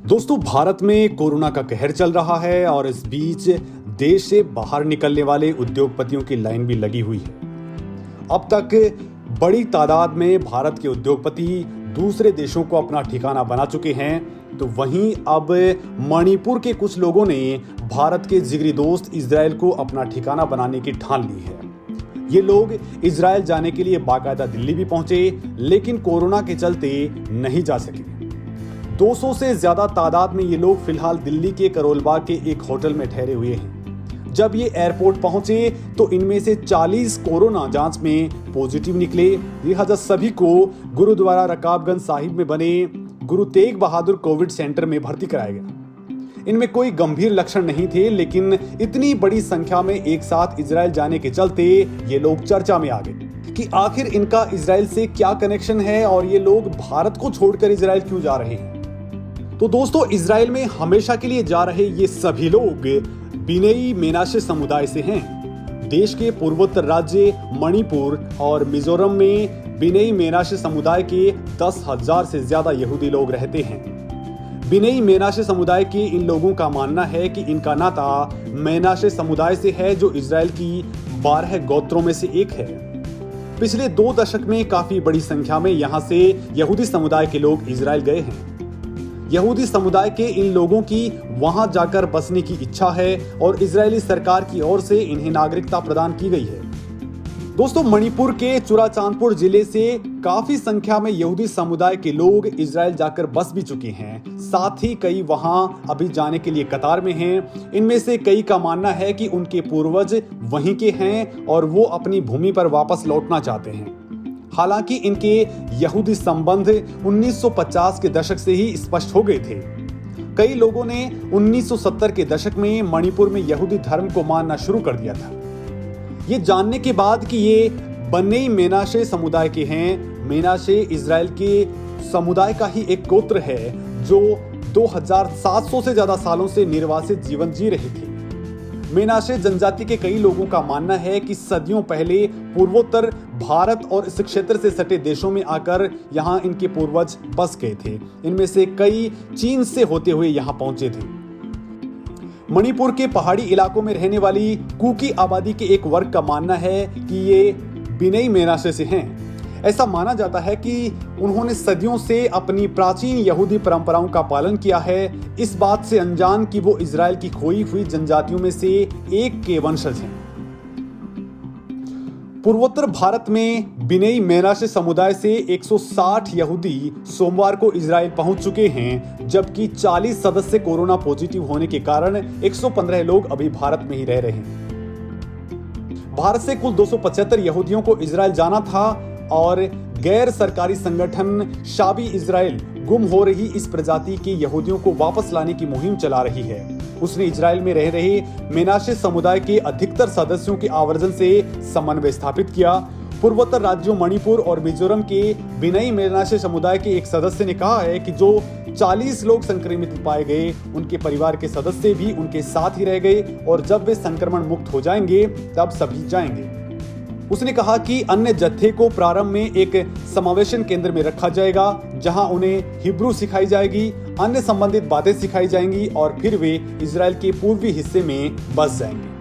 दोस्तों, भारत में कोरोना का कहर चल रहा है और इस बीच देश से बाहर निकलने वाले उद्योगपतियों की लाइन भी लगी हुई है। अब तक बड़ी तादाद में भारत के उद्योगपति दूसरे देशों को अपना ठिकाना बना चुके हैं, तो वहीं अब मणिपुर के कुछ लोगों ने भारत के जिगरी दोस्त इजराइल को अपना ठिकाना बनाने की ठान ली है। ये लोग इजराइल जाने के लिए बाकायदा दिल्ली भी पहुंचे, लेकिन कोरोना के चलते नहीं जा सके। 200 से ज्यादा तादाद में ये लोग फिलहाल दिल्ली के करोलबाग के एक होटल में ठहरे हुए हैं। जब ये एयरपोर्ट पहुंचे तो इनमें से 40 कोरोना जांच में पॉजिटिव निकले। लिहाजा सभी को गुरुद्वारा रकाबगंज साहिब में बने गुरु तेग बहादुर कोविड सेंटर में भर्ती कराया गया। इनमें कोई गंभीर लक्षण नहीं थे, लेकिन इतनी बड़ी संख्या में एक साथ इजराइल जाने के चलते ये लोग चर्चा में आ गए कि आखिर इनका इजराइल से क्या कनेक्शन है और ये लोग भारत को छोड़कर इजराइल क्यों जा रहे हैं। तो दोस्तों, इजराइल में हमेशा के लिए जा रहे ये सभी लोग बिनेई मेनाशे समुदाय से हैं। देश के पूर्वोत्तर राज्य मणिपुर और मिजोरम में बिनेई मेनाशे समुदाय के 10,000 से ज्यादा यहूदी लोग रहते हैं। बिनेई मेनाशे समुदाय के इन लोगों का मानना है कि इनका नाता मेनाशे समुदाय से है, जो इजराइल की 12 गोत्रों में से एक है। पिछले 2 दशक में काफी बड़ी संख्या में यहाँ से यहूदी समुदाय के लोग इजराइल गए हैं। यहूदी समुदाय के इन लोगों की वहां जाकर बसने की इच्छा है और इजरायली सरकार की ओर से इन्हें नागरिकता प्रदान की गई है। दोस्तों, मणिपुर के चुराचांदपुर जिले से काफी संख्या में यहूदी समुदाय के लोग इजराइल जाकर बस भी चुके हैं। साथ ही कई वहां अभी जाने के लिए कतार में हैं। इनमें से कई का मानना है कि उनके पूर्वज वहीं के हैं और वो अपनी भूमि पर वापस लौटना चाहते हैं। हालांकि इनके यहूदी संबंध 1950 के दशक से ही स्पष्ट हो गए थे। कई लोगों ने 1970 के दशक में मणिपुर में यहूदी धर्म को मानना शुरू कर दिया था। ये जानने के बाद कि ये बन्नेई मेनाशे समुदाय के हैं। मेनाशे इजराइल के समुदाय का ही एक गोत्र है जो 2700 से ज्यादा सालों से निर्वासित जीवन जी रही थी। मेनाशे जनजाति के कई लोगों का मानना है कि सदियों पहले पूर्वोत्तर भारत और इस क्षेत्र से सटे देशों में आकर यहाँ इनके पूर्वज बस गए थे। इनमें से कई चीन से होते हुए यहाँ पहुंचे थे। मणिपुर के पहाड़ी इलाकों में रहने वाली कुकी आबादी के एक वर्ग का मानना है कि ये बिनेई मेनाशे से हैं। ऐसा माना जाता है कि उन्होंने सदियों से अपनी प्राचीन यहूदी परंपराओं का पालन किया है, इस बात से अनजान कि वो इजराइल की खोई हुई जनजातियों में से एक के वंशज हैं। पूर्वोत्तर भारत में बिनेई मेनाशे समुदाय से 160 यहूदी सोमवार को इजराइल पहुंच चुके हैं, जबकि 40 सदस्य कोरोना पॉजिटिव होने के कारण 115 लोग अभी भारत में ही रह रहे हैं। भारत से कुल 275 यहूदियों को इजराइल जाना था और गैर सरकारी संगठन शाबी इजराइल गुम हो रही इस प्रजाति के यहूदियों को वापस लाने की मुहिम चला रही है। उसने इजराइल में रह रहे मेनाशे समुदाय के अधिकतर सदस्यों के आवर्जन से समन्वय स्थापित किया। पूर्वोत्तर राज्यों मणिपुर और मिजोरम के बिनेई मेनाशे समुदाय के एक सदस्य ने कहा है कि जो 40 लोग संक्रमित पाए गए, उनके परिवार के सदस्य भी उनके साथ ही रह गए और जब वे संक्रमण मुक्त हो जाएंगे तब सभी जाएंगे। उसने कहा कि अन्य जत्थे को प्रारंभ में एक समावेशन केंद्र में रखा जाएगा, जहां उन्हें हिब्रू सिखाई जाएगी, अन्य संबंधित बातें सिखाई जाएंगी और फिर वे इजराइल के पूर्वी हिस्से में बस जाएंगे।